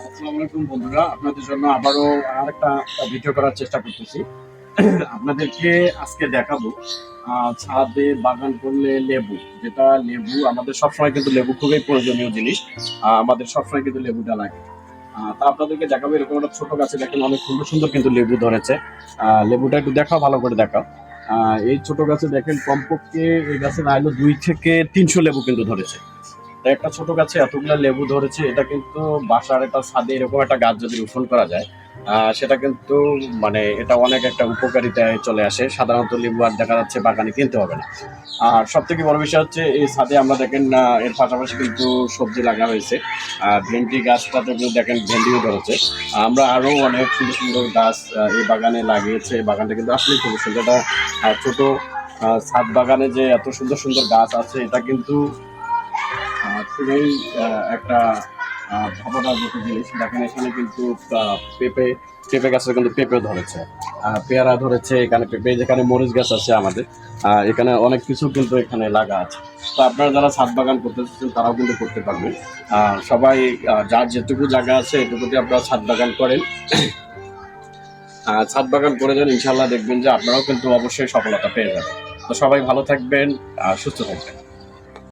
আসসালামু আলাইকুম বন্ধুরা, আপনাদের জন্য আবারও আরেকটা ভিডিও করার চেষ্টা করতেছি। আপনাদেরকে আজকে দেখাবো ছাদে বাগান করলে লেবু, যেটা লেবু আমাদের সবসময় কিন্তু লেবু খুবই প্রয়োজনীয় জিনিস। আমাদের সবসময় কিন্তু লেবুটা লাগে। তা আপনাদেরকে দেখাবো, এরকম একটা ছোট গাছে দেখেন অনেক সুন্দর সুন্দর কিন্তু লেবু ধরেছে। লেবুটা একটু দেখাও, ভালো করে দেখাও। এই ছোট গাছে দেখেন কমপক্ষে এই গাছে না হলো 2 থেকে 300 লেবু কিন্তু ধরেছে। তা একটা ছোট গাছে এতগুলো লেবু ধরেছে, এটা কিন্তু বাসার একটা ছাদে এরকম একটা গাছ যদি রোপণ করা যায়, সেটা কিন্তু মানে এটা অনেক একটা উপকারিতায় চলে আসে। সাধারণত লেবু আর দেখা যাচ্ছে বাগানে কিনতে হবে না। আর সব থেকে বড় বিষয় হচ্ছে এই ছাদে আমরা দেখেন এর পাশাপাশি কিন্তু সবজি লাগা হয়েছে। ভেন্ডি গাছটাতে কিন্তু দেখেন ভেন্ডিও ধরেছে। আমরা আরো অনেক সুন্দর সুন্দর গাছ এই বাগানে লাগিয়েছে। এই বাগানটা কিন্তু আসলে খুব সুন্দর। এটা ছোট ছাদ বাগানে যে এত সুন্দর সুন্দর গাছ আছে, এটা কিন্তু খুবই একটা ভাবনার মতো জিনিস। দেখেন এখানে কিন্তু পেঁপে পেঁপে গাছে কিন্তু পেঁপে ধরেছে, পেয়ারা ধরেছে, এখানে পেঁপে, যেখানে মরিচ গাছ আছে আমাদের, এখানে অনেক কিছু কিন্তু এখানে লাগা আছে। তো আপনারা যারা ছাদ বাগান করতে চাচ্ছেন তারাও কিন্তু করতে পারবেন। সবাই যার যেটুকু জায়গা আছে এটুকুতে আপনারা ছাদ বাগান করেন। ছাদ বাগান করে যান, ইনশাল্লাহ দেখবেন যে আপনারাও কিন্তু অবশ্যই সফলতা পেয়ে যাবেন। তো সবাই ভালো থাকবেন, সুস্থ থাকবেন।